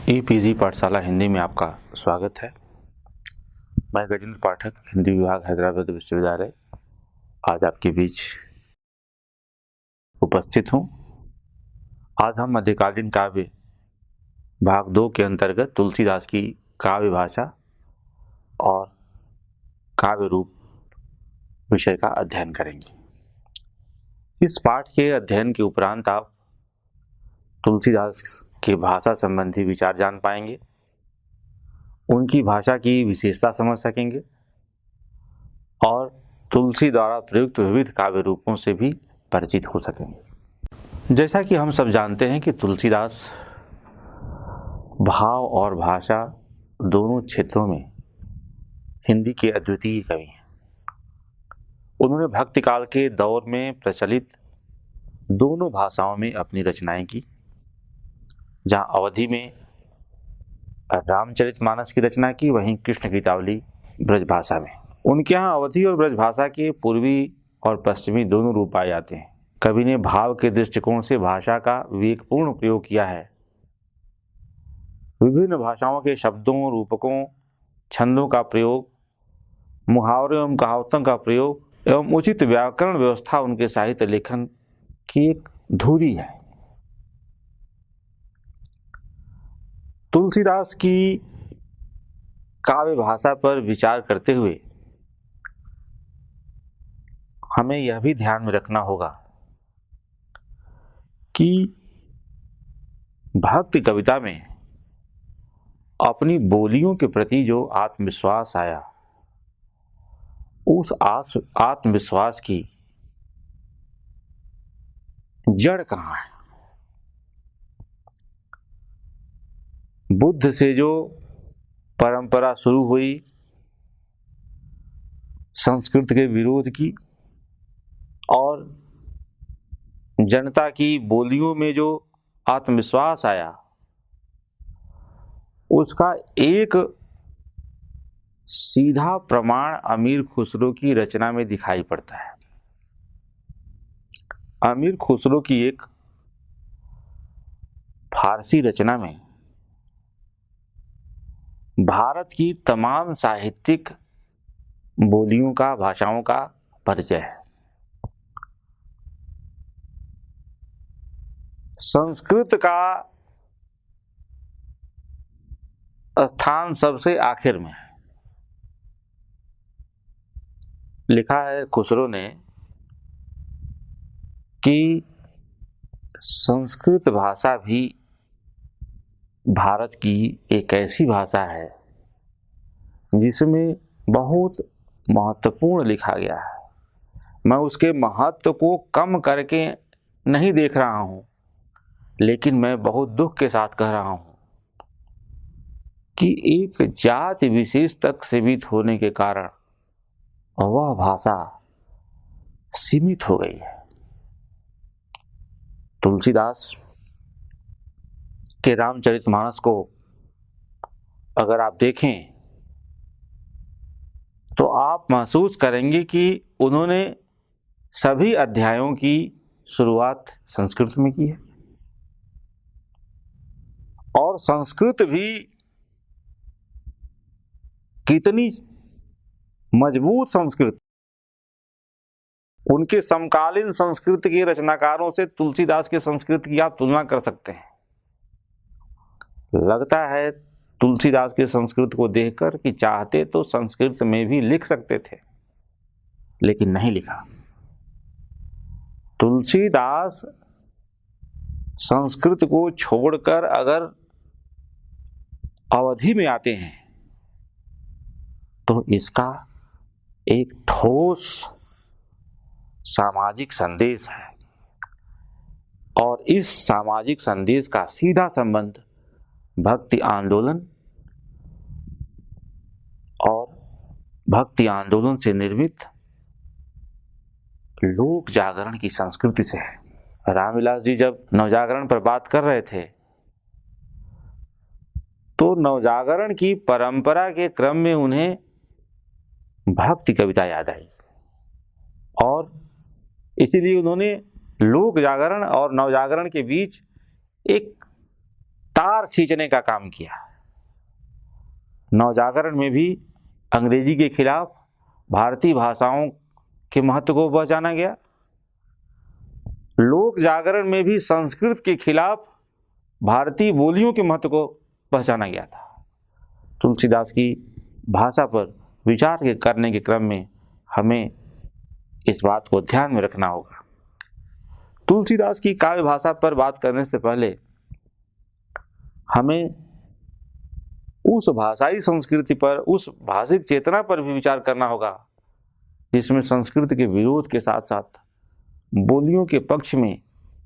E-PG पाठशाला हिंदी में आपका स्वागत है। मैं गजेंद्र पाठक, हिंदी विभाग, हैदराबाद विश्वविद्यालय, आज आपके बीच उपस्थित हूँ। आज हम मध्यकालीन काव्य भाग 2 के अंतर्गत तुलसीदास की काव्य भाषा और काव्य रूप विषय का अध्ययन करेंगे। इस पाठ के अध्ययन के उपरांत आप तुलसीदास के भाषा संबंधी विचार जान पाएंगे, उनकी भाषा की विशेषता समझ सकेंगे और तुलसी द्वारा प्रयुक्त विविध काव्य रूपों से भी परिचित हो सकेंगे। जैसा कि हम सब जानते हैं कि तुलसीदास भाव और भाषा दोनों क्षेत्रों में हिंदी के अद्वितीय कवि हैं। उन्होंने भक्ति काल के दौर में प्रचलित दोनों भाषाओं में अपनी रचनाएं की। जहाँ अवधी में रामचरितमानस की रचना की, वहीं कृष्ण गीतावली ब्रज भाषा में। उनके यहाँ अवधी और ब्रज भाषा के पूर्वी और पश्चिमी दोनों रूप पाए जाते हैं। कवि ने भाव के दृष्टिकोण से भाषा का विवेकपूर्ण प्रयोग किया है। विभिन्न भाषाओं के शब्दों, रूपकों, छंदों का प्रयोग, मुहावरों एवं कहावतों का प्रयोग एवं उचित व्याकरण व्यवस्था उनके साहित्य लेखन की एक धुरी है। तुलसीदास की काव्य भाषा पर विचार करते हुए हमें यह भी ध्यान में रखना होगा कि भक्ति कविता में अपनी बोलियों के प्रति जो आत्मविश्वास आया, उस आत्मविश्वास की जड़ कहाँ है। बुद्ध से जो परंपरा शुरू हुई संस्कृत के विरोध की, और जनता की बोलियों में जो आत्मविश्वास आया, उसका एक सीधा प्रमाण अमीर खुसरो की रचना में दिखाई पड़ता है। अमीर खुसरो की एक फारसी रचना में भारत की तमाम साहित्यिक बोलियों का, भाषाओं का परिचय है। संस्कृत का स्थान सबसे आखिर में है। लिखा है खुसरो ने कि संस्कृत भाषा भी भारत की एक ऐसी भाषा है जिसमें बहुत महत्वपूर्ण लिखा गया है। मैं उसके महत्व को कम करके नहीं देख रहा हूं, लेकिन मैं बहुत दुख के साथ कह रहा हूं कि एक जाति विशेष तक सीमित होने के कारण वह भाषा सीमित हो गई है। तुलसीदास के रामचरितमानस को अगर आप देखें तो आप महसूस करेंगे कि उन्होंने सभी अध्यायों की शुरुआत संस्कृत में की है, और संस्कृत भी कितनी मजबूत संस्कृत, उनके समकालीन संस्कृत के रचनाकारों से तुलसीदास के संस्कृत की आप तुलना कर सकते हैं। लगता है तुलसीदास के संस्कृत को देखकर कि चाहते तो संस्कृत में भी लिख सकते थे, लेकिन नहीं लिखा। तुलसीदास संस्कृत को छोड़कर अगर अवधी में आते हैं तो इसका एक ठोस सामाजिक संदेश है, और इस सामाजिक संदेश का सीधा संबंध भक्ति आंदोलन और भक्ति आंदोलन से निर्मित लोक जागरण की संस्कृति से है। रामविलास जी जब नवजागरण पर बात कर रहे थे तो नवजागरण की परंपरा के क्रम में उन्हें भक्ति कविता याद आई, और इसीलिए उन्होंने लोक जागरण और नवजागरण के बीच एक तार खींचने का काम किया। नवजागरण में भी अंग्रेजी के खिलाफ भारतीय भाषाओं के महत्व को पहचाना गया। लोक जागरण में भी संस्कृत के खिलाफ भारतीय बोलियों के महत्व को पहचाना गया था। तुलसीदास की भाषा पर विचार करने के क्रम में हमें इस बात को ध्यान में रखना होगा। तुलसीदास की काव्य भाषा पर बात करने से पहले हमें उस भाषाई संस्कृति पर, उस भाषिक चेतना पर भी विचार करना होगा जिसमें संस्कृत के विरोध के साथ साथ बोलियों के पक्ष में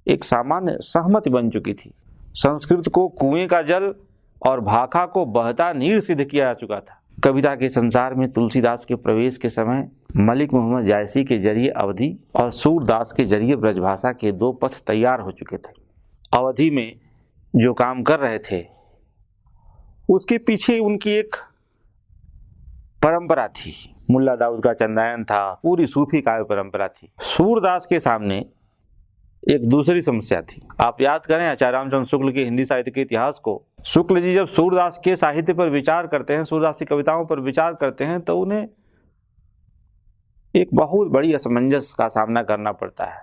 एक सामान्य सहमति बन चुकी थी। संस्कृत को कुएं का जल और भाखा को बहता नीर सिद्ध किया जा चुका था। कविता के संसार में तुलसीदास के प्रवेश के समय मलिक मोहम्मद जायसी के जरिए अवधी और सूरदास के जरिए ब्रजभाषा के दो पथ तैयार हो चुके थे। अवधि में जो काम कर रहे थे उसके पीछे उनकी एक परंपरा थी। मुल्ला दाऊद का चंदायन था, पूरी सूफी काव्य परंपरा थी। सूरदास के सामने एक दूसरी समस्या थी। आप याद करें आचार्य रामचंद्र शुक्ल के हिंदी साहित्य के इतिहास को। शुक्ल जी जब सूरदास के साहित्य पर विचार करते हैं, सूरदास की कविताओं पर विचार करते हैं, तो उन्हें एक बहुत बड़ी असमंजस का सामना करना पड़ता है।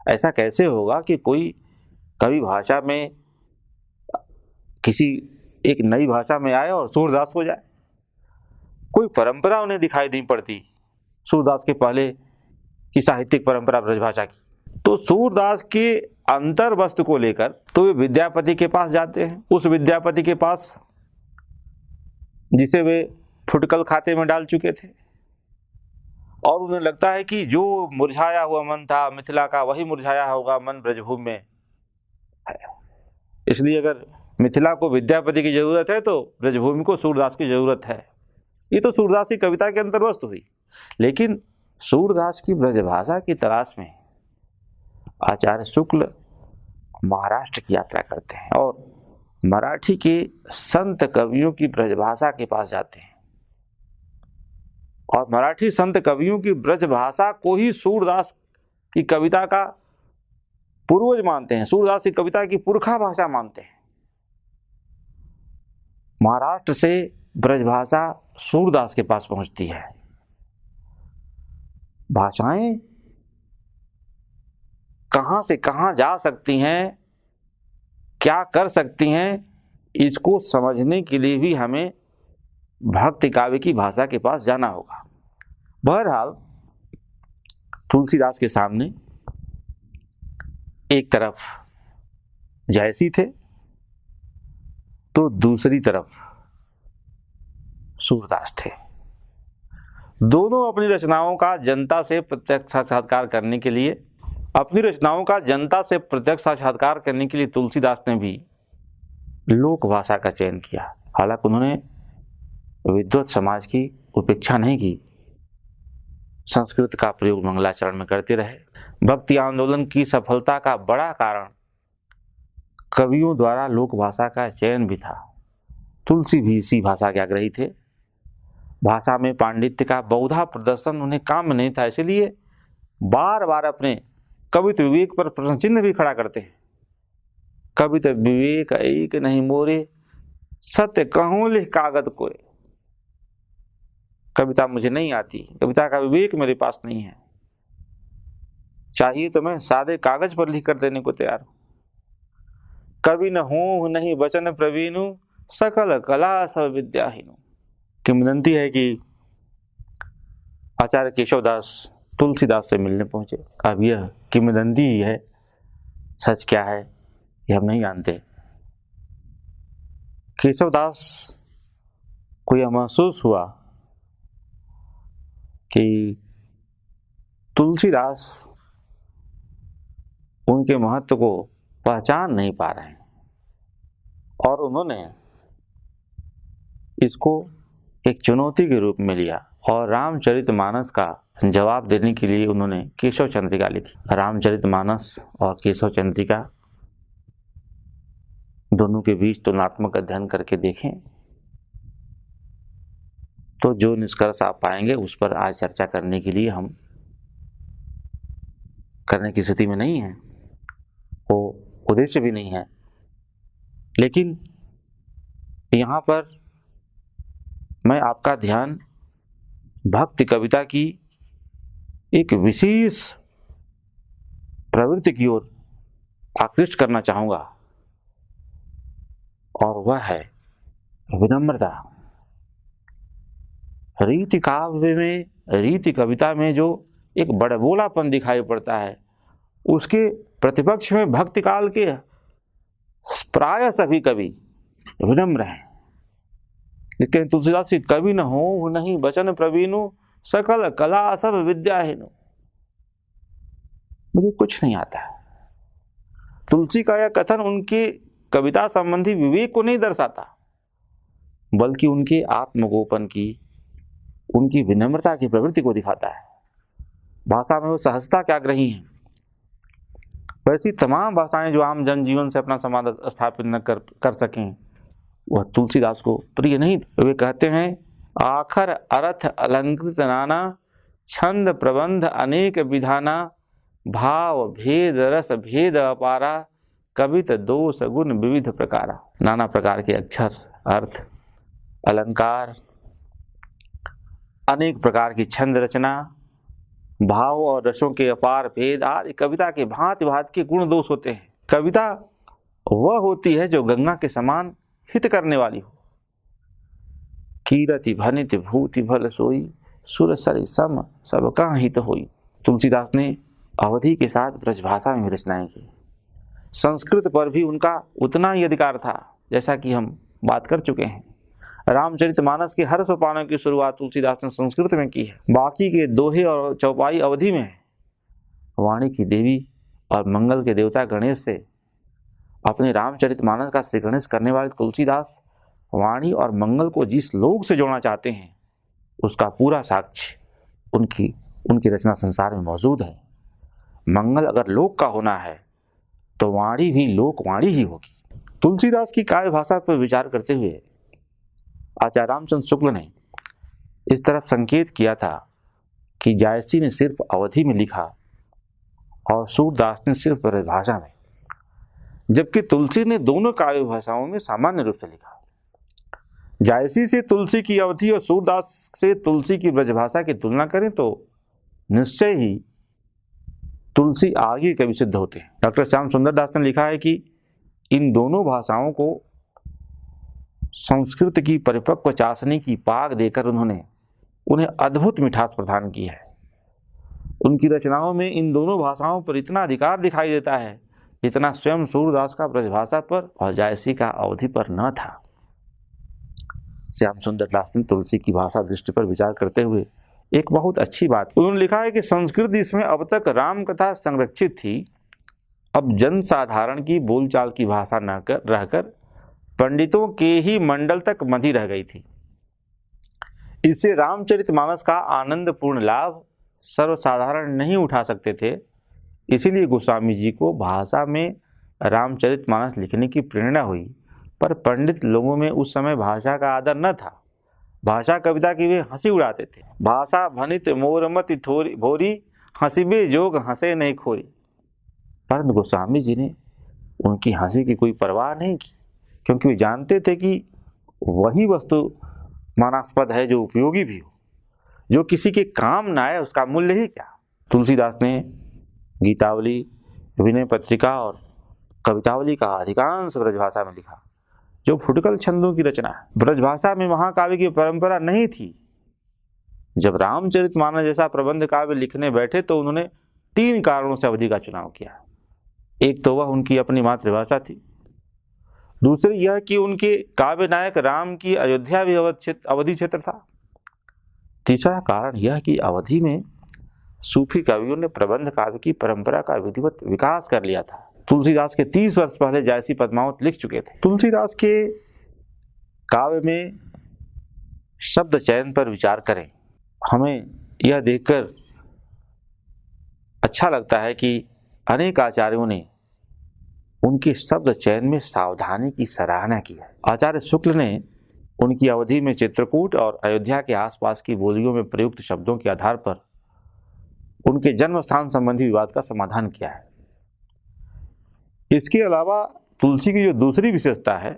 ऐसा कैसे होगा कि कोई कवि भाषा में किसी एक नई भाषा में आए और सूरदास हो जाए। कोई परंपरा उन्हें दिखाई नहीं पड़ती सूरदास के पहले की साहित्यिक परंपरा ब्रजभाषा की। तो सूरदास के अंतर वस्तु को लेकर तो वे विद्यापति के पास जाते हैं। उस विद्यापति के पास जिसे वे फुटकल खाते में डाल चुके थे, और उन्हें लगता है कि जो मुरझाया हुआ मन था मिथिला का, वही मुरझाया होगा मन ब्रजभूमि में है। इसलिए अगर मिथिला को विद्यापति की जरूरत है तो ब्रजभूमि को सूरदास की जरूरत है। ये तो सूरदास की कविता के अंतर्वस्तु हुई। लेकिन सूरदास की ब्रजभाषा की तलाश में आचार्य शुक्ल महाराष्ट्र की यात्रा करते हैं और मराठी के संत कवियों की ब्रजभाषा के पास जाते हैं, और मराठी संत कवियों की ब्रजभाषा को ही सूरदास की कविता का पूर्वज मानते हैं, सूरदास की कविता की पुरखा भाषा मानते हैं। महाराष्ट्र से ब्रजभाषा सूरदास के पास पहुंचती है। भाषाएं कहां से कहां जा सकती हैं, क्या कर सकती हैं, इसको समझने के लिए भी हमें भक्ति काव्य की भाषा के पास जाना होगा। बहरहाल तुलसीदास के सामने एक तरफ जायसी थे तो दूसरी तरफ सूरदास थे। दोनों अपनी रचनाओं का जनता से प्रत्यक्ष साक्षात्कार करने के लिए तुलसीदास ने भी लोक भाषा का चयन किया। हालांकि उन्होंने विद्वत समाज की उपेक्षा नहीं की, संस्कृत का प्रयोग मंगलाचरण में करते रहे। भक्ति आंदोलन की सफलता का बड़ा कारण कवियों द्वारा लोक भाषा का चयन भी था। तुलसी भी इसी भाषा के आग्रही थे। भाषा में पांडित्य का बहुधा प्रदर्शन उन्हें काम में नहीं था, इसलिए बार बार अपने कवित्व विवेक पर प्रश्न चिन्ह भी खड़ा करते हैं। कवित्व विवेक एक नहीं मोरे, सत्य कहूं लिख कागज कोय। कविता मुझे नहीं आती, कविता का विवेक मेरे पास नहीं है, चाहिए तो मैं सादे कागज पर लिख कर देने को तैयार हूं। कवि न हूं नहीं वचन प्रवीणु, सकल कला सब विद्याहीनु। किंवदंती है कि आचार्य केशवदास तुलसीदास से मिलने पहुंचे। अब यह किंवदंती ही है, सच क्या है ये हम नहीं जानते। केशवदास को यह महसूस हुआ कि तुलसीदास उनके महत्व को पहचान नहीं पा रहे हैं, और उन्होंने इसको एक चुनौती के रूप में लिया और रामचरितमानस का जवाब देने के लिए उन्होंने केशव चंद्रिका लिखी। रामचरितमानस और केशव चंद्रिका दोनों के बीच तुलनात्मक अध्ययन करके देखें तो जो निष्कर्ष आप पाएंगे उस पर आज चर्चा करने के लिए हम करने की स्थिति में नहीं है, वो उद्देश्य भी नहीं है, लेकिन यहाँ पर मैं आपका ध्यान भक्ति कविता की एक विशेष प्रवृत्ति की ओर आकृष्ट करना चाहूंगा, और वह है विनम्रता। रीति काव्य में, रीति कविता में जो एक बड़बोलापन दिखाई पड़ता है, उसके प्रतिपक्ष में भक्ति काल के प्राय सभी कवि विनम्र हैं। लिखते हैं तुलसीदास जी, कवि न हो नहीं वचन प्रवीणु, सकल कला सब विद्या हेनु। मुझे कुछ नहीं आता है। तुलसी का यह कथन उनके कविता संबंधी विवेक को नहीं दर्शाता, बल्कि उनके आत्मगोपन की, उनकी विनम्रता की प्रवृत्ति को दिखाता है। भाषा में वो सहजता के आग्रही हैं। वैसी तमाम भाषाएं जो आम जनजीवन से अपना संबंध स्थापित न कर सकें, वह तुलसीदास को प्रिय नहीं। वे कहते हैं, आखर अर्थ अलंकृत नाना, छंद प्रबंध अनेक विधाना, भाव भेद रस भेद अपारा, कवित दोष गुण विविध प्रकारा। नाना प्रकार के अक्षर, अर्थ, अलंकार, अनेक प्रकार की छंद रचना, भाव और रसों के अपार भेद आदि कविता के भांति भांति के गुण दोष होते हैं। कविता वह होती है जो गंगा के समान हित करने वाली हो। कीरति भनित भूति भल सोई, सुर सरि सम सब का हित होई। तुलसीदास ने अवधि के साथ ब्रजभाषा में रचनाएं की। संस्कृत पर भी उनका उतना ही अधिकार था, जैसा कि हम बात कर चुके हैं। रामचरितमानस के हर सोपानों की शुरुआत तुलसीदास ने संस्कृत में की है। बाकी के दोहे और चौपाई अवधि में है। वाणी की देवी और मंगल के देवता गणेश से अपने रामचरितमानस का श्री गणेश करने वाले तुलसीदास वाणी और मंगल को जिस लोक से जोड़ना चाहते हैं, उसका पूरा साक्ष्य उनकी रचना संसार में मौजूद है। मंगल अगर लोक का होना है तो वाणी भी लोकवाणी ही होगी। तुलसीदास की काव्य भाषा पर विचार करते हुए आचार्य रामचंद्र शुक्ल ने इस तरफ संकेत किया था कि जायसी ने सिर्फ अवधि में लिखा और सूरदास ने सिर्फ ब्रजभाषा में, जबकि तुलसी ने दोनों काव्य भाषाओं में सामान्य रूप से लिखा। जायसी से तुलसी की अवधि और सूरदास से तुलसी की ब्रजभाषा की तुलना करें तो निश्चय ही तुलसी आगे कवि सिद्ध होते हैं। डॉक्टर श्याम सुंदर दास ने लिखा है कि इन दोनों भाषाओं को संस्कृत की परिपक्व चाशनी की पाग देकर उन्हें अद्भुत मिठास प्रदान की है। उनकी रचनाओं में इन दोनों भाषाओं पर इतना अधिकार दिखाई देता है जितना स्वयं सूरदास का ब्रजभाषा पर और जायसी का अवधि पर न था। श्याम सुंदर दास ने तुलसी की भाषा दृष्टि पर विचार करते हुए एक बहुत अच्छी बात उन्होंने लिखा है कि संस्कृत इसमें अब तक राम कथा संरक्षित थी, अब जन साधारण की बोलचाल की भाषा न रहकर पंडितों के ही मंडल तक मधी रह गई थी। इससे रामचरितमानस का आनंदपूर्ण लाभ सर्वसाधारण नहीं उठा सकते थे। इसीलिए गोस्वामी जी को भाषा में रामचरितमानस लिखने की प्रेरणा हुई, पर पंडित लोगों में उस समय भाषा का आदर न था। भाषा कविता की वे हंसी उड़ाते थे। भाषा भनित मोरमति थोरी भोरी, हंसीबे जोग हंसे नहीं खोई। परंतु गोस्वामी जी ने उनकी हंसी की कोई परवाह नहीं की, क्योंकि वे जानते थे कि वही वस्तु मानास्पद है जो उपयोगी भी हो। जो किसी के काम ना आए उसका मूल्य ही क्या। तुलसीदास ने गीतावली, विनय पत्रिका और कवितावली का अधिकांश ब्रजभाषा में लिखा, जो फुटकल छंदों की रचना है। ब्रजभाषा में महाकाव्य की परंपरा नहीं थी। जब रामचरितमानस जैसा प्रबंध काव्य लिखने बैठे तो उन्होंने 3 कारणों से अवधि का चुनाव किया। एक तो वह उनकी अपनी मातृभाषा थी, दूसरी यह कि उनके काव्य नायक राम की अयोध्या भी अवधि क्षेत्र था। तीसरा कारण यह कि अवधि में सूफी कवियों ने प्रबंध काव्य की परंपरा का विधिवत विकास कर लिया था। तुलसीदास के 30 वर्ष पहले जायसी पद्मावत लिख चुके थे। तुलसीदास के काव्य में शब्द चयन पर विचार करें। हमें यह देखकर अच्छा लगता है कि अनेक आचार्यों ने उनके शब्द चयन में सावधानी की सराहना की है। आचार्य शुक्ल ने उनकी अवधि में चित्रकूट और अयोध्या के आसपास की बोलियों में प्रयुक्त शब्दों के आधार पर उनके जन्म स्थान संबंधी विवाद का समाधान किया है। इसके अलावा तुलसी की जो दूसरी विशेषता है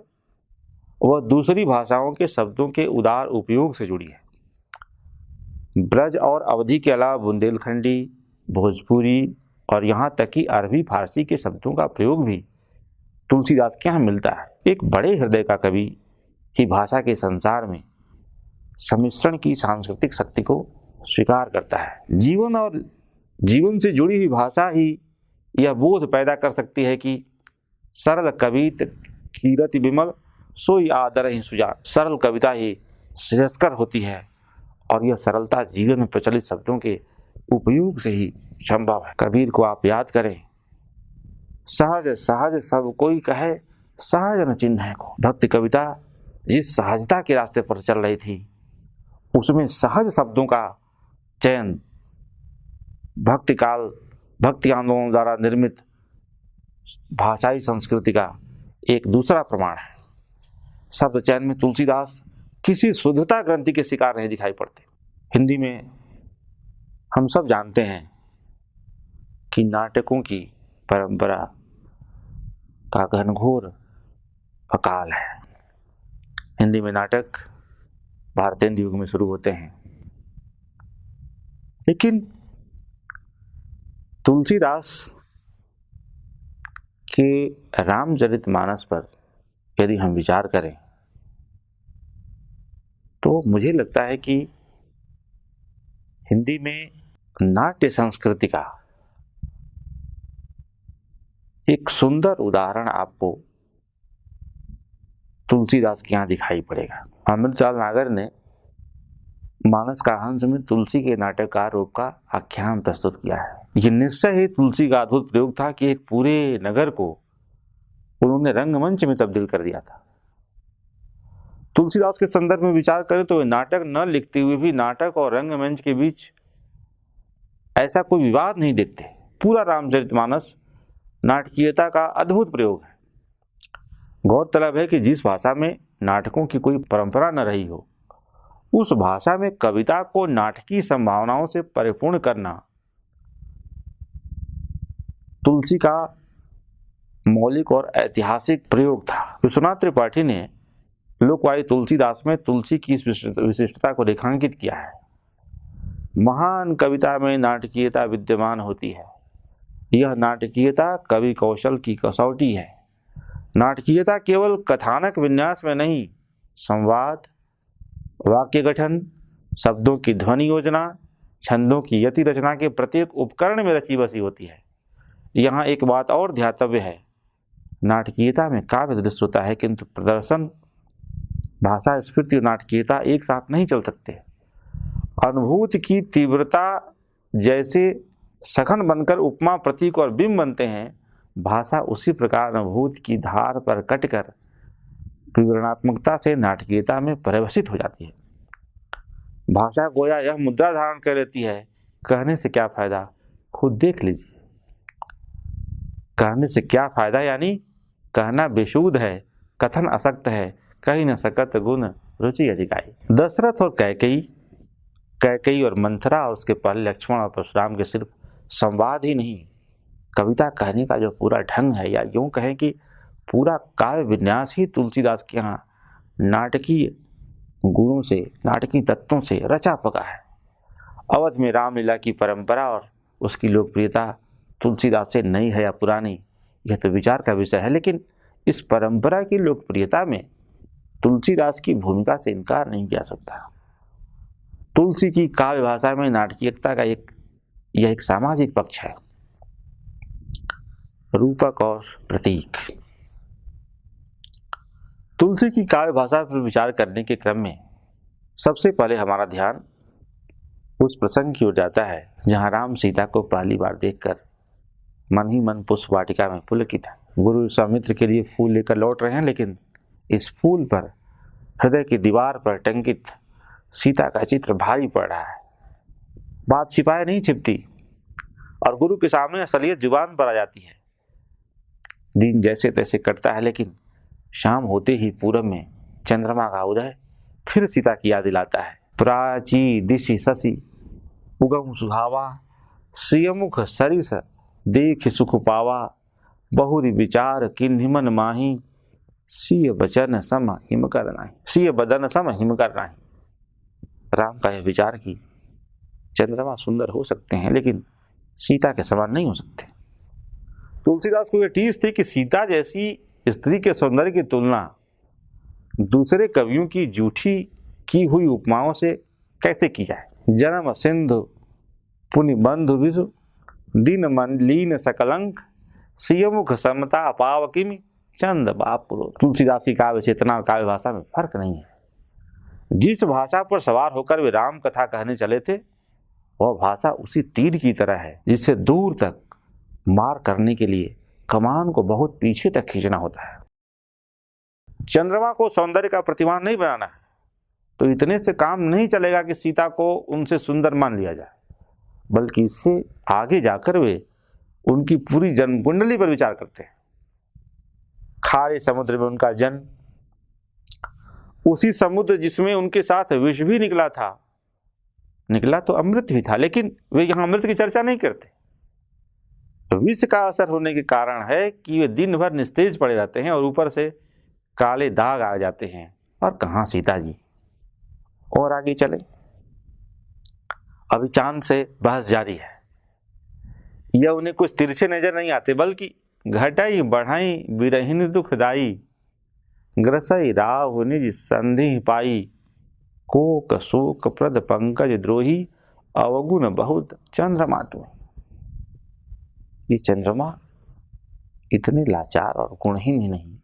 वह दूसरी भाषाओं के शब्दों के उदार उपयोग से जुड़ी है। ब्रज और अवधी के अलावा बुंदेलखंडी, भोजपुरी और यहाँ तक कि अरबी फारसी के शब्दों का प्रयोग भी तुलसीदास के यहाँ मिलता है। एक बड़े हृदय का कवि ही भाषा के संसार में सम्मिश्रण की सांस्कृतिक शक्ति को स्वीकार करता है। जीवन और जीवन से जुड़ी हुई भाषा ही यह बोध पैदा कर सकती है कि सरल कवित कीरति विमल सोई आदर ही सुजान। सरल कविता ही श्रेयस्कर होती है और यह सरलता जीवन में प्रचलित शब्दों के उपयोग से ही संभव है। कबीर को आप याद करें, सहज सहज सब कोई कहे, सहज न चिन्ह को। भक्ति कविता जिस सहजता के रास्ते पर चल रही थी उसमें सहज शब्दों का चयन भक्ति आंदोलन द्वारा निर्मित भाषाई संस्कृति का एक दूसरा प्रमाण है। शब्द चयन में तुलसीदास किसी शुद्धता ग्रंथि के शिकार नहीं दिखाई पड़ते। हिंदी में हम सब जानते हैं कि नाटकों की परंपरा का घनघोर अकाल है। हिंदी में नाटक भारतेंद्र युग में शुरू होते हैं, लेकिन तुलसीदास के रामचरितमानस पर यदि हम विचार करें तो मुझे लगता है कि हिंदी में नाट्य संस्कृति का एक सुंदर उदाहरण आपको तुलसीदास के यहाँ दिखाई पड़ेगा। अमृतलाल नागर ने मानस का हंस में तुलसी के नाटककार रूप का आख्यान प्रस्तुत किया है। यह निश्चय ही तुलसी का अद्भुत प्रयोग था कि एक पूरे नगर को उन्होंने रंगमंच में तब्दील कर दिया था। तुलसीदास के संदर्भ में विचार करें तो वे नाटक न लिखते हुए भी नाटक और रंगमंच के बीच ऐसा कोई विवाद नहीं देखते। पूरा रामचरितमानस नाटकीयता का अद्भुत प्रयोग है। गौरतलब है कि जिस भाषा में नाटकों की कोई परंपरा न रही हो उस भाषा में कविता को नाटकीय संभावनाओं से परिपूर्ण करना तुलसी का मौलिक और ऐतिहासिक प्रयोग था। विश्वनाथ त्रिपाठी ने लोकवाणी तुलसीदास में तुलसी की इस विशिष्टता को रेखांकित किया है। महान कविता में नाटकीयता विद्यमान होती है। यह नाटकीयता कवि कौशल की कसौटी है। नाटकीयता केवल कथानक विन्यास में नहीं, संवाद, वाक्य गठन, शब्दों की ध्वनि योजना, छंदों की यति रचना के प्रत्येक उपकरण में रची बसी होती है। यहाँ एक बात और ध्यातव्य है, नाटकीयता में काव्य दृश्य होता है किंतु प्रदर्शन, भाषा स्फूर्ति और नाटकीयता एक साथ नहीं चल सकते। अनुभूति की तीव्रता जैसे सघन बनकर उपमा, प्रतीक और बिंब बनते हैं, भाषा उसी प्रकार अनुभूति की धार पर कटकर विवरणात्मकता से नाटकीयता में परिभाषित हो जाती है। भाषा गोया यह मुद्रा धारण कर लेती है, कहने से क्या फायदा, खुद देख लीजिए। कहने से क्या फायदा यानी कहना बेशुद्ध है, कथन असक्त है, कहीं न सकत गुण रुचि अधिकाई। दशरथ और कैकेयी और मंथरा और उसके पहले लक्ष्मण और परशुराम के सिर्फ संवाद ही नहीं, कविता कहने का जो पूरा ढंग है, या यूं कहें कि पूरा काव्य विन्यास ही तुलसीदास के यहाँ नाटकीय गुणों से, नाटकीय तत्वों से रचा पका है। अवध में रामलीला की परंपरा और उसकी लोकप्रियता तुलसीदास से नई है या पुरानी, यह तो विचार का विषय है, लेकिन इस परंपरा की लोकप्रियता में तुलसीदास की भूमिका से इनकार नहीं किया सकता। तुलसी की काव्य भाषा में नाटकीयता का यह एक सामाजिक पक्ष है, रूपक और प्रतीक। तुलसी की काव्य भाषा पर विचार करने के क्रम में सबसे पहले हमारा ध्यान उस प्रसंग की ओर जाता है जहां राम सीता को पहली बार देखकर मन ही मन पुष्प वाटिका में पुलकित है। गुरु विश्वामित्र के लिए फूल लेकर लौट रहे हैं, लेकिन इस फूल पर हृदय की दीवार पर टंकित सीता का चित्र भारी पड़ रहा है। बात छिपाए नहीं छिपती और गुरु के सामने असलियत जुबान पर आ जाती है। दिन जैसे तैसे कटता है, लेकिन शाम होते ही पूरब में चंद्रमा का उदय फिर सीता की याद दिलाता है। प्राची दिशि शशि उगम सुहावा, श्रियमुख सरिस देख सुख पावा, बहुरी विचार किन्हि मन माही, सिय बचन सम हिम कर नाही, सिय बदन सम हिम कर नाही। राम का यह विचार कि चंद्रमा सुंदर हो सकते हैं लेकिन सीता के समान नहीं हो सकते। तुलसीदास को यह टीस थी कि सीता जैसी स्त्री के सौंदर्य की तुलना दूसरे कवियों की झूठी की हुई उपमाओं से कैसे की जाए। जन्म सिंधु पुनि बंधु विषु, दिन मन लीन सकलंक, सियमुख समता पावकिमि, चंद बापुरो। तुलसीदास की काव्य चेतना और काव्य भाषा में फर्क नहीं है। जिस भाषा पर सवार होकर वे राम कथा कहने चले थे वह भाषा उसी तीर की तरह है जिससे दूर तक मार करने के लिए कमान को बहुत पीछे तक खींचना होता है। चंद्रमा को सौंदर्य का प्रतिमान नहीं बनाना है तो इतने से काम नहीं चलेगा कि सीता को उनसे सुंदर मान लिया जाए, बल्कि इससे आगे जाकर वे उनकी पूरी जन्म कुंडली पर विचार करते हैं। खारे समुद्र में उनका जन्म, उसी समुद्र जिसमें उनके साथ विष भी निकला था, निकला तो अमृत भी था, लेकिन वे यहां अमृत की चर्चा नहीं करते। विष का असर होने के कारण है कि वे दिन भर निस्तेज पड़े रहते हैं और ऊपर से काले दाग आ जाते हैं। और कहां सीता जी। और आगे चले, अभी चांद से बहस जारी है। यह उन्हें कुछ तिरछे नजर नहीं आते, बल्कि घटाई बढ़ाई बिरहिन दुखदाई, ग्रसई राव निज संधि पाई, कोक शोक प्रद पंकज द्रोही, अवगुण बहुत चंद्रमा तू। ये चंद्रमा इतने लाचार और गुणहीन ही नहीं,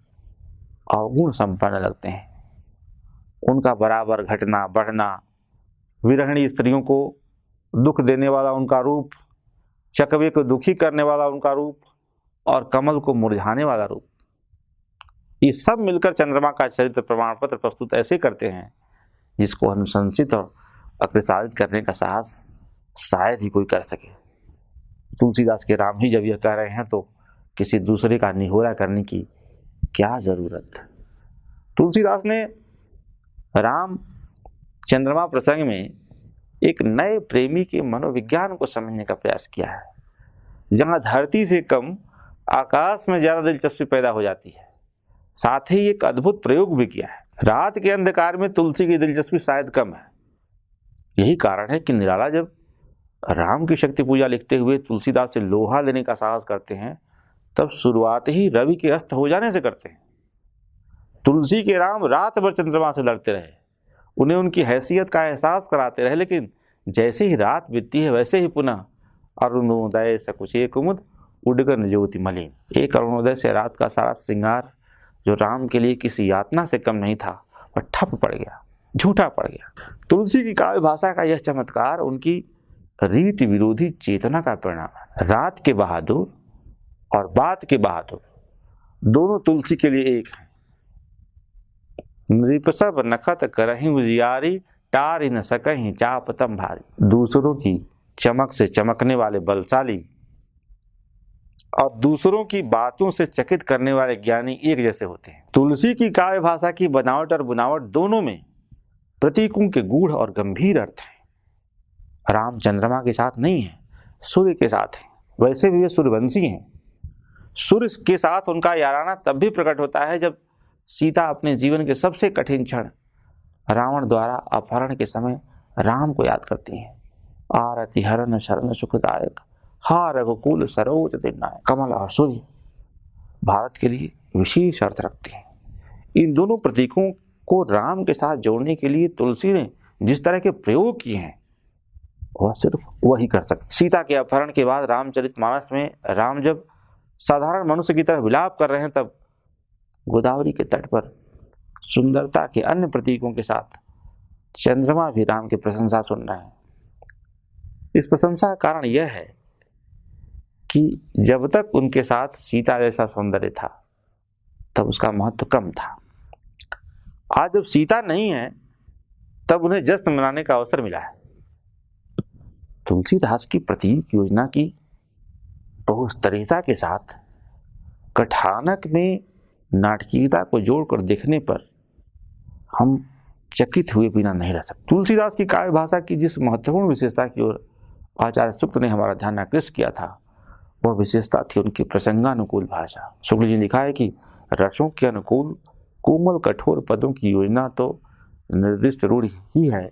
अवगुण संपन्न लगते हैं। उनका बराबर घटना बढ़ना, विरहिणी स्त्रियों को दुख देने वाला उनका रूप, चकवे को दुखी करने वाला उनका रूप और कमल को मुरझाने वाला रूप, ये सब मिलकर चंद्रमा का चरित्र प्रमाण पत्र प्रस्तुत ऐसे करते हैं जिसको अनुशंसित और अग्रसारित करने का साहस शायद ही कोई कर सके। तुलसीदास के राम ही जब यह कह रहे हैं तो किसी दूसरे का निहोरा करने की क्या जरूरत। तुलसीदास ने राम चंद्रमा प्रसंग में एक नए प्रेमी के मनोविज्ञान को समझने का प्रयास किया है। जहां धरती से कम आकाश में ज्यादा दिलचस्पी पैदा हो जाती है, साथ ही एक अद्भुत प्रयोग भी किया है। रात के अंधकार में तुलसी की दिलचस्पी शायद कम है। यही कारण है कि निराला जब राम की शक्ति पूजा लिखते हुए तुलसीदास से लोहा लेने का साहस करते हैं तब शुरुआत ही रवि के अस्त हो जाने से करते हैं। तुलसी के राम रात भर चंद्रमा से लड़ते रहे, उन्हें उनकी हैसियत का एहसास कराते रहे, लेकिन जैसे ही रात बीतती है वैसे ही पुनः अरुणोदय सकुचे कुमुद उडगन ज्योति मलिन। एक अरुणोदय से रात का सारा श्रृंगार जो राम के लिए किसी यातना से कम नहीं था वह ठप पड़ गया, झूठा पड़ गया। तुलसी की काव्य भाषा का यह चमत्कार उनकी रीति विरोधी चेतना का परिणाम है। रात के बहादुर और बात के बहादुर दोनों तुलसी के लिए एक हैं। नृपसभ नखत करहीं उजियारी, टार न सकहीं चापतम भारी। दूसरों की चमक से चमकने वाले बलशाली और दूसरों की बातों से चकित करने वाले ज्ञानी एक जैसे होते हैं। तुलसी की काव्य भाषा की बनावट और बुनावट दोनों में प्रतीकों के गूढ़ और गंभीर अर्थ हैं। राम चंद्रमा के साथ नहीं है, सूर्य के साथ है। वैसे भी वे सूर्यवंशी हैं। सूर्य के साथ उनका याराना तब भी प्रकट होता है जब सीता अपने जीवन के सबसे कठिन क्षण रावण द्वारा अपहरण के समय राम को याद करती हैं। आरति हरण शरण सुखदायक, हा रघुकुल सरोज दिनायक। कमल और सूर्य भारत के लिए विशेष अर्थ रखते हैं। इन दोनों प्रतीकों को राम के साथ जोड़ने के लिए तुलसी ने जिस तरह के प्रयोग किए हैं वह सिर्फ वही कर सकते। सीता के अपहरण के बाद रामचरितमानस में राम जब साधारण मनुष्य की तरह विलाप कर रहे हैं तब गोदावरी के तट पर सुंदरता के अन्य प्रतीकों के साथ चंद्रमा भी राम की प्रशंसा सुन रहे हैं। इस प्रशंसा का कारण यह है कि जब तक उनके साथ सीता जैसा सौंदर्य था तब उसका महत्व कम था। आज जब सीता नहीं है तब उन्हें जश्न मनाने का अवसर मिला है। तुलसीदास की प्रतीक योजना की बहुस्तरीयता के साथ कथानक में नाटकीयता को जोड़कर देखने पर हम चकित हुए बिना नहीं रह सकते। तुलसीदास की काव्य भाषा की जिस महत्वपूर्ण विशेषता की ओर आचार्य शुक्ल ने हमारा ध्यान आकृष्ट किया था वह विशेषता थी उनकी प्रसंगानुकूल भाषा। शुक्ल जी ने लिखा है कि रसों के अनुकूल कोमल कठोर पदों की योजना तो निर्दिष्ट रूढ़ ही है।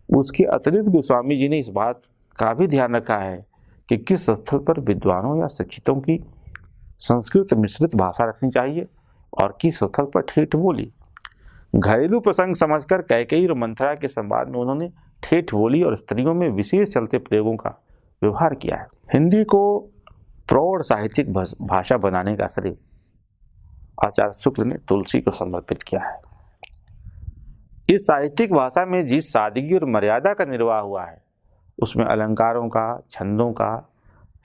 उसके अतिरिक्त गोस्वामी जी ने इस बात का भी ध्यान रखा है कि किस स्थल पर विद्वानों या शिक्षितों की संस्कृत मिश्रित भाषा रखनी चाहिए और किस स्थल पर ठेठ बोली। घरेलू प्रसंग समझकर कैकेयी और मंथरा के संवाद में उन्होंने ठेठ बोली और स्त्रियों में विशेष चलते प्रयोगों का व्यवहार किया है। हिंदी को प्रौढ़ साहित्यिक भाषा बनाने का श्रेय आचार्य शुक्ल ने तुलसी को समर्पित किया है। इस साहित्यिक भाषा में जिस सादगी और मर्यादा का निर्वाह हुआ है उसमें अलंकारों का, छंदों का,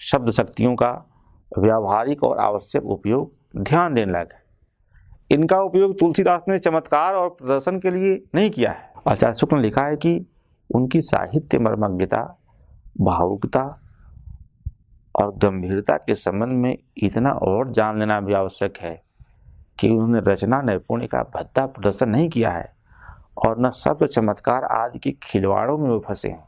शब्द शक्तियों का व्यावहारिक और आवश्यक उपयोग ध्यान देने लायक है। इनका उपयोग तुलसीदास ने चमत्कार और प्रदर्शन के लिए नहीं किया है। आचार्य शुक्ल ने लिखा है कि उनकी साहित्य मर्मज्ञता, भावुकता और गंभीरता के संबंध में इतना और जान लेना भी आवश्यक है कि उन्होंने रचना नैपुण्य का भद्दा प्रदर्शन नहीं किया है और न शब्द चमत्कार आदि के खिलवाड़ों में वो फंसे हैं।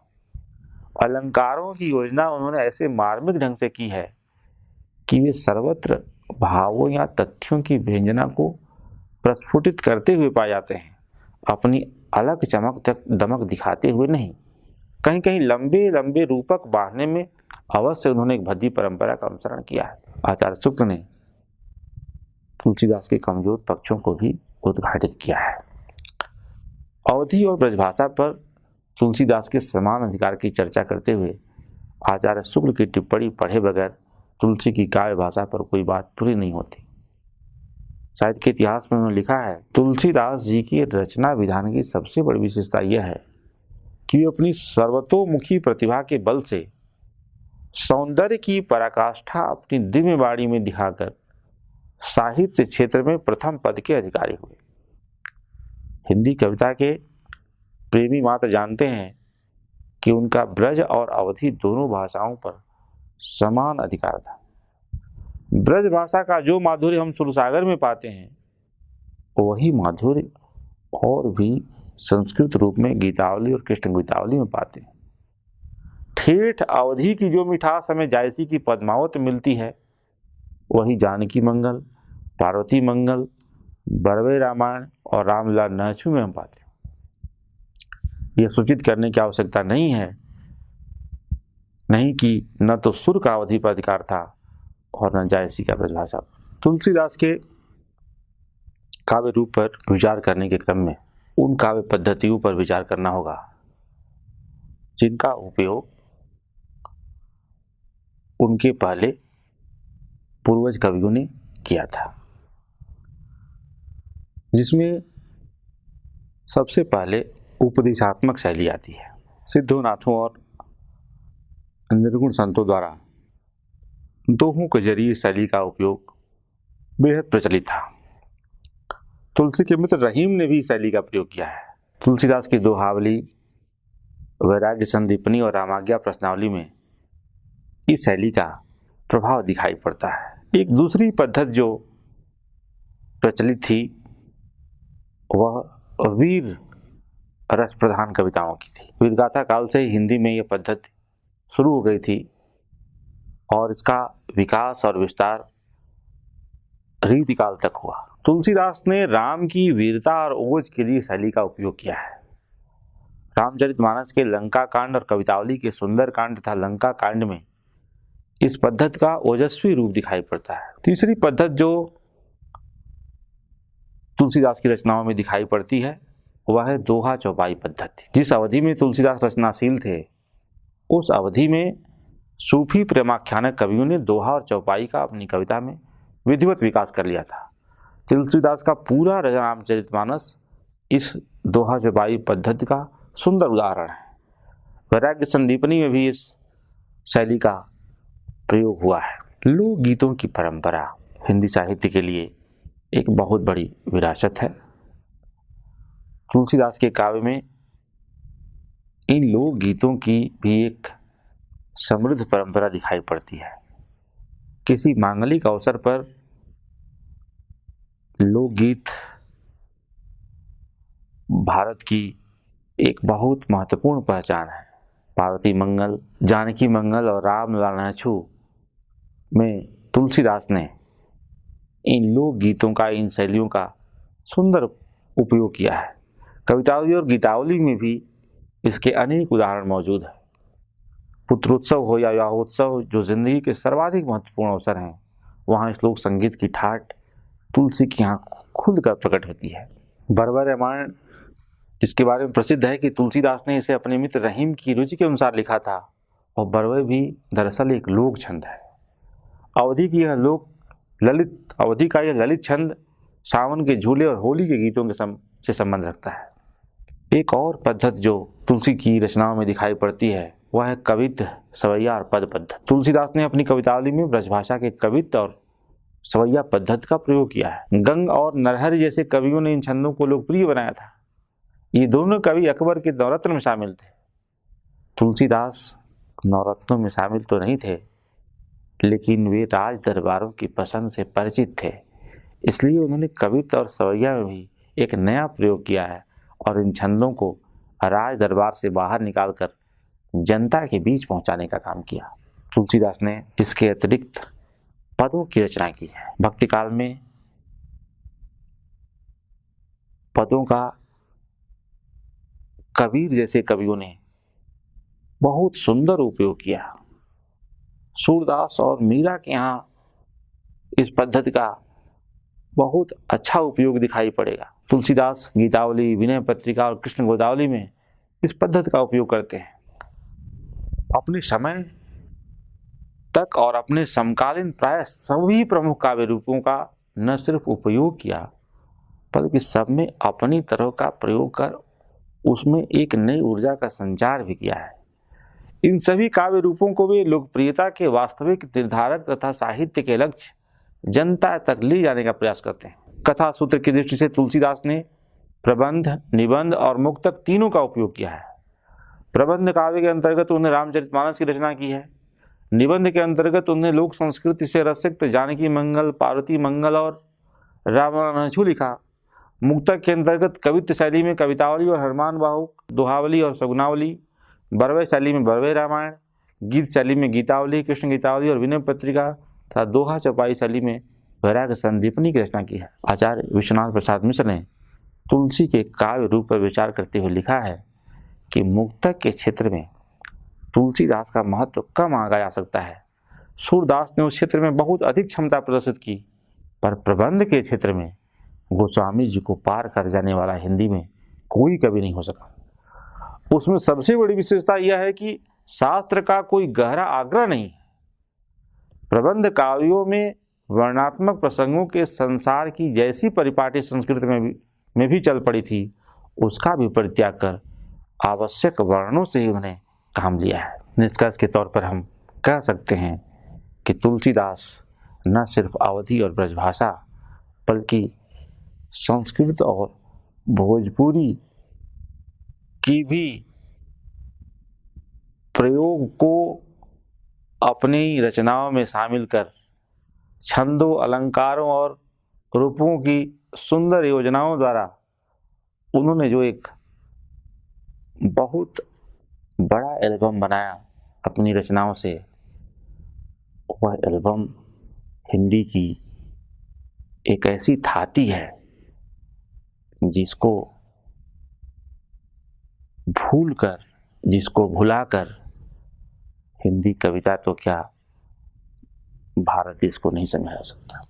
अलंकारों की योजना उन्होंने ऐसे मार्मिक ढंग से की है कि वे सर्वत्र भावों या तथ्यों की व्यंजना को प्रस्फुटित करते हुए पाए जाते हैं, अपनी अलग चमक तक दमक दिखाते हुए नहीं। कहीं कहीं लंबे लंबे रूपक बांधने में अवश्य उन्होंने एक भद्दी परंपरा का अनुसरण किया है। आचार्य शुक्ल ने तुलसीदास के कमजोर पक्षों को भी उद्घाटित किया है। अवधी और ब्रजभाषा पर तुलसीदास के समान अधिकार की चर्चा करते हुए आचार्य शुक्ल की टिप्पणी पढ़े बगैर तुलसी की काव्य भाषा पर कोई बात पूरी नहीं होती। साहित्य के इतिहास में उन्होंने लिखा है, तुलसीदास जी की रचना विधान की सबसे बड़ी विशेषता यह है कि वे अपनी सर्वतोमुखी प्रतिभा के बल से सौंदर्य की पराकाष्ठा अपनी दिव्य वाणी में दिखाकर साहित्य क्षेत्र में प्रथम पद के अधिकारी हुए। हिंदी कविता के प्रेमी मात्र जानते हैं कि उनका ब्रज और अवधी दोनों भाषाओं पर समान अधिकार था। ब्रज भाषा का जो माधुर्य हम सुरसागर में पाते हैं वही माधुर्य और भी संस्कृत रूप में गीतावली और कृष्ण गीतावली में पाते हैं। ठेठ अवधी की जो मिठास हमें जायसी की पद्मावत मिलती है वही जानकी मंगल, पार्वती मंगल, बरवे रामायण और रामलीला नहछु में हम पाते हैं। यह सूचित करने की आवश्यकता नहीं कि न तो सुर का अवधि पर अधिकार था और न जायसी का ब्रजभाषा। तुलसीदास के काव्य रूप पर विचार करने के क्रम में उन काव्य पद्धतियों पर विचार करना होगा जिनका उपयोग उनके पहले पूर्वज कवियों ने किया था, जिसमें सबसे पहले उपदेशात्मक शैली आती है। सिद्धोनाथों और निर्गुण संतों द्वारा दोहों के जरिए शैली का उपयोग बेहद प्रचलित था। तुलसी के मित्र रहीम ने भी शैली का प्रयोग किया है। तुलसीदास की दोहावली, वैराग्य संदीपनी और रामाज्ञा प्रश्नावली में इस शैली का प्रभाव दिखाई पड़ता है। एक दूसरी पद्धति जो प्रचलित थी वह वीर रस प्रधान कविताओं की थी। वीरगाथा काल से ही हिंदी में यह पद्धति शुरू हो गई थी और इसका विकास और विस्तार रीतिकाल तक हुआ। तुलसीदास ने राम की वीरता और ओज के लिए शैली का उपयोग किया है। रामचरितमानस के लंका कांड और कवितावली के सुंदर कांड तथा लंका कांड में इस पद्धति का ओजस्वी रूप दिखाई पड़ता है। तीसरी पद्धति जो तुलसीदास की रचनाओं में दिखाई पड़ती है वह है दोहा चौपाई पद्धति। जिस अवधि में तुलसीदास रचनाशील थे उस अवधि में सूफी प्रेमाख्यानक कवियों ने दोहा और चौपाई का अपनी कविता में विधिवत विकास कर लिया था। तुलसीदास का पूरा रामचरितमानस इस दोहा चौपाई पद्धति का सुंदर उदाहरण है। वैराग्य संदीपनी में भी इस शैली का प्रयोग हुआ है। लोकगीतों की परंपरा हिंदी साहित्य के लिए एक बहुत बड़ी विरासत है। तुलसीदास के काव्य में इन लोकगीतों की भी एक समृद्ध परंपरा दिखाई पड़ती है। किसी मांगलिक अवसर पर लोकगीत भारत की एक बहुत महत्वपूर्ण पहचान है। पार्वती मंगल, जानकी मंगल और रामलीला नहछु में तुलसीदास ने इन लोक गीतों का, इन शैलियों का सुंदर उपयोग किया है। कवितावली और गीतावली में भी इसके अनेक उदाहरण मौजूद हैं। पुत्रोत्सव हो या विवाहोत्सव, जो जिंदगी के सर्वाधिक महत्वपूर्ण अवसर हैं, वहाँ इस लोक संगीत की ठाट तुलसी की यहाँ खुलकर प्रकट होती है। बरबर रामायण इसके बारे में प्रसिद्ध है कि तुलसीदास ने इसे अपने मित्र रहीम की रुचि के अनुसार लिखा था, और बरबर भी दरअसल एक लोक छंद है। अवधि का यह ललित छंद सावन के झूले और होली के गीतों के से संबंध रखता है। एक और पद्धति जो तुलसी की रचनाओं में दिखाई पड़ती है वह है कवित्त, सवैया और पद पद्धति। तुलसीदास ने अपनी कवितावली में ब्रजभाषा के कवित्त और सवैया पद्धति का प्रयोग किया है। गंग और नरहरि जैसे कवियों ने इन छंदों को लोकप्रिय बनाया था। ये दोनों कवि अकबर के नवरत्न में शामिल थे। तुलसीदास नवरत्नों में शामिल तो नहीं थे, लेकिन वे राज दरबारों की पसंद से परिचित थे, इसलिए उन्होंने कवित्त और सवैया में भी एक नया प्रयोग किया है और इन छंदों को राज दरबार से बाहर निकालकर जनता के बीच पहुंचाने का काम किया। तुलसीदास ने इसके अतिरिक्त पदों की रचना की है। भक्ति काल में पदों का कबीर जैसे कवियों ने बहुत सुंदर उपयोग किया। सूरदास और मीरा के यहाँ इस पद्धति का बहुत अच्छा उपयोग दिखाई पड़ेगा। तुलसीदास गीतावली, विनय पत्रिका और कृष्ण गोदावली में इस पद्धति का उपयोग करते हैं। अपने समय तक और अपने समकालीन प्राय सभी प्रमुख काव्य रूपों का न सिर्फ उपयोग किया, बल्कि सब में अपनी तरह का प्रयोग कर उसमें एक नई ऊर्जा का संचार भी किया है। इन सभी काव्य रूपों को वे लोकप्रियता के वास्तविक निर्धारक तथा साहित्य के लक्ष्य जनता तक ले जाने का प्रयास करते हैं। कथा सूत्र की दृष्टि से तुलसीदास ने प्रबंध, निबंध और मुक्तक तीनों का उपयोग किया है। प्रबंध काव्य के अंतर्गत उन्होंने रामचरितमानस की रचना की है। निबंध के अंतर्गत उन्होंने लोक संस्कृति से रसिक्त जानकी मंगल, पार्वती मंगल और रामायणछु लिखा। मुक्तक के अंतर्गत कवित्त शैली में कवितावली और हनुमान बाहुक, दोहावली और सगुनावली, बरवे शैली में बरवे रामायण, गीत शैली में गीतावली, कृष्ण गीतावली और विनय पत्रिका तथा दोहा चौपाई शैली में वैराग्य संदीपनी की रचना की है। आचार्य विश्वनाथ प्रसाद मिश्र ने तुलसी के काव्य रूप पर विचार करते हुए लिखा है कि मुक्तक के क्षेत्र में तुलसीदास का महत्व कम आंका जा सकता है। सूरदास ने उस क्षेत्र में बहुत अधिक क्षमता प्रदर्शित की, पर प्रबंध के क्षेत्र में गोस्वामी जी को पार कर जाने वाला हिंदी में कोई कवि नहीं हो सका। उसमें सबसे बड़ी विशेषता यह है कि शास्त्र का कोई गहरा आग्रह नहीं। प्रबंध काव्यों में वर्णात्मक प्रसंगों के संसार की जैसी परिपाटी संस्कृति में भी चल पड़ी थी, उसका भी परित्याग कर आवश्यक वर्णों से ही उन्होंने काम लिया है। निष्कर्ष के तौर पर हम कह सकते हैं कि तुलसीदास न सिर्फ अवधी और ब्रजभाषा, बल्कि संस्कृत और भोजपुरी की भी प्रयोग को अपनी रचनाओं में शामिल कर छंदों, अलंकारों और रूपों की सुंदर योजनाओं द्वारा उन्होंने जो एक बहुत बड़ा एल्बम बनाया अपनी रचनाओं से, वह एल्बम हिंदी की एक ऐसी धाती है जिसको भुलाकर हिंदी कविता तो क्या, भारत देश को नहीं समझा सकता।